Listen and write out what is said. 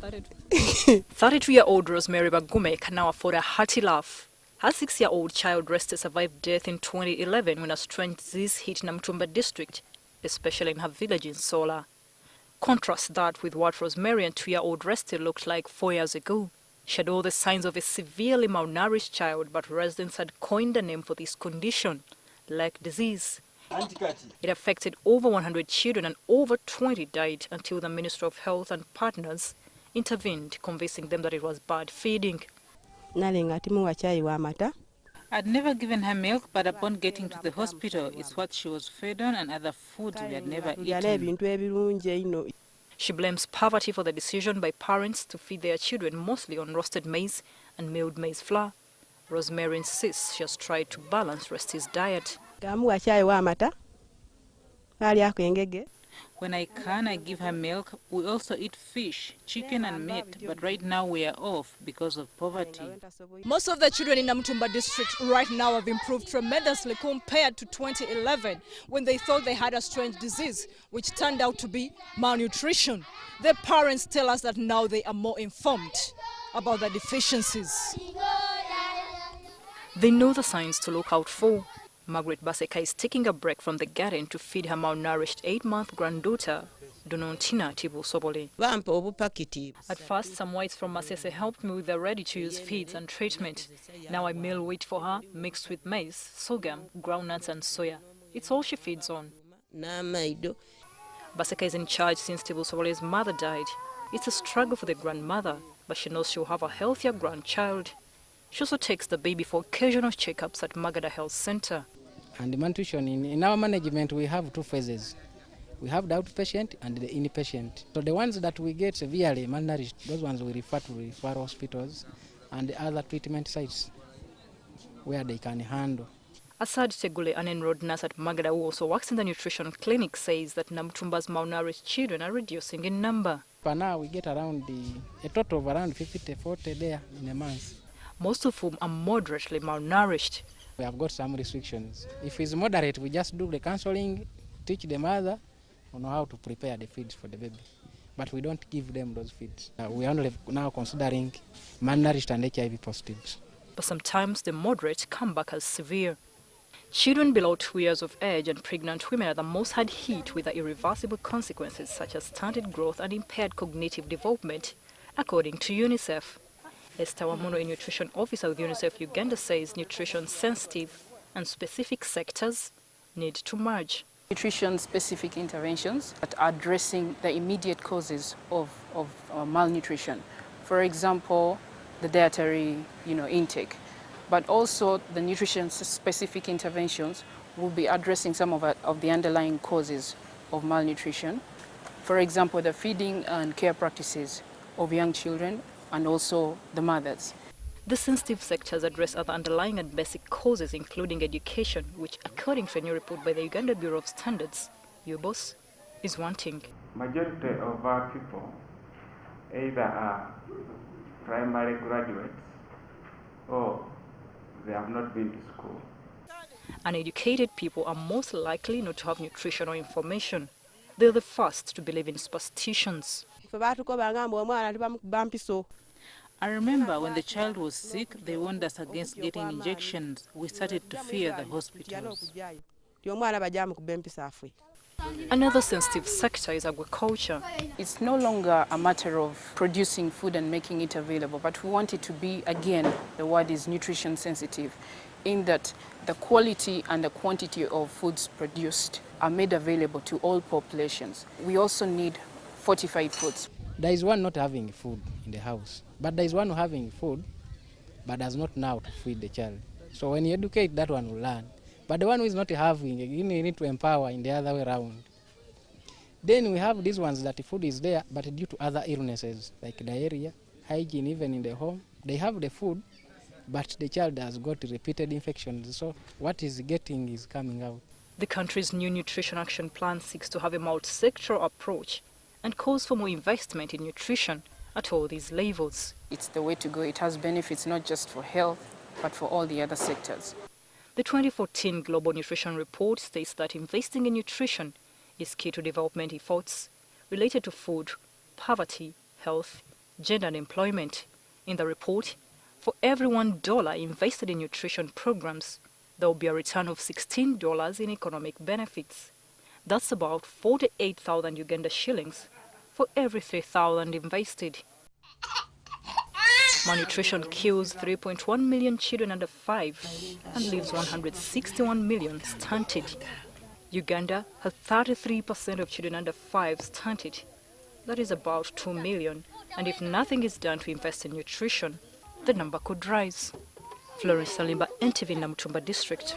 32-year-old Rosemary Bagume can now afford a hearty laugh. Her 6-year-old child Resta survived death in 2011 when a strange disease hit Namtumba district, especially in her village in Sola. Contrast that with what Rosemary and 2-year-old Resta looked like 4 years ago. She had all the signs of a severely malnourished child, but residents had coined a name for this condition, leg disease. It affected over 100 children and over 20 died until the Ministry of Health and partners intervened, convincing them that it was bad feeding. I'd never given her milk, but upon getting to the hospital, it's what she was fed on and other foods we had never eaten. She blames poverty for the decision by parents to feed their children mostly on roasted maize and milled maize flour. Rosemary insists she has tried to balance Resti's diet. When I can, I give her milk. We also eat fish, chicken and meat, but right now we are off because of poverty. Most of the children in Namtumba district right now have improved tremendously compared to 2011 when they thought they had a strange disease, which turned out to be malnutrition. Their parents tell us that now they are more informed about the deficiencies. They know the signs to look out for. Margaret Baseka is taking a break from the garden to feed her malnourished 8-month granddaughter, Donontina Tibusobole. At first, some whites from Masese helped me with the ready-to-use feeds and treatment. Now I mill wheat for her, mixed with maize, sorghum, groundnuts and soya. It's all she feeds on. Baseka is in charge since Tibusobole's mother died. It's a struggle for the grandmother, but she knows she'll have a healthier grandchild. She also takes the baby for occasional checkups at Magada Health Center. And the malnutrition, in our management, we have 2 phases. We have the outpatient and the inpatient. So the ones that we get severely malnourished, those ones we refer to referral hospitals and the other treatment sites where they can handle. Asad Tegule, an enrolled nurse at Magada who also works in the nutrition clinic, says that Namtumba's malnourished children are reducing in number. For now, we get around a total of around 50-40 there in a month. Most of whom are moderately malnourished. We have got some restrictions. If it's moderate, we just do the counseling, teach the mother on how to prepare the feeds for the baby. But we don't give them those feeds. We are only now considering malnourished and HIV positives. But sometimes the moderate come back as severe. Children below 2 years of age and pregnant women are the most hard hit with the irreversible consequences such as stunted growth and impaired cognitive development, according to UNICEF. Esther Wamuno, a nutrition officer with UNICEF Uganda, says nutrition-sensitive and specific sectors need to merge. Nutrition-specific interventions that are addressing the immediate causes of malnutrition. For example, the dietary intake. But also the nutrition-specific interventions will be addressing some of the underlying causes of malnutrition. For example, the feeding and care practices of young children and also the mothers. The sensitive sectors address other underlying and basic causes, including education, which, according to a new report by the Uganda Bureau of Standards, UBOS, is wanting. Majority of our people either are primary graduates or they have not been to school. Uneducated people are most likely not to have nutritional information. They're the first to believe in superstitions. I remember when the child was sick, they warned us against getting injections. We started to fear the hospitals. Another sensitive sector is agriculture. It's no longer a matter of producing food and making it available, but we want it to be, again, the word is nutrition sensitive, in that the quality and the quantity of foods produced are made available to all populations. We also need fortified foods. There is one not having food in the house, but there is one having food, but does not know to feed the child. So when you educate, that one will learn. But the one who is not having, you need to empower in the other way around. Then we have these ones that the food is there, but due to other illnesses, like diarrhea, hygiene, even in the home, they have the food, but the child has got repeated infections. So what is getting is coming out. The country's new nutrition action plan seeks to have a multi-sectoral approach and calls for more investment in nutrition at all these levels. It's the way to go. It has benefits not just for health, but for all the other sectors. The 2014 Global Nutrition Report states that investing in nutrition is key to development efforts related to food, poverty, health, gender and employment. In the report, for every $1 invested in nutrition programs, there will be a return of $16 in economic benefits. That's about 48,000 Uganda shillings for every 3,000 invested. Malnutrition kills 3.1 million children under 5 and leaves 161 million stunted. Uganda has 33% of children under 5 stunted. That is about 2 million, and if nothing is done to invest in nutrition, the number could rise. Florence Salimba, NTV, Namutumba District.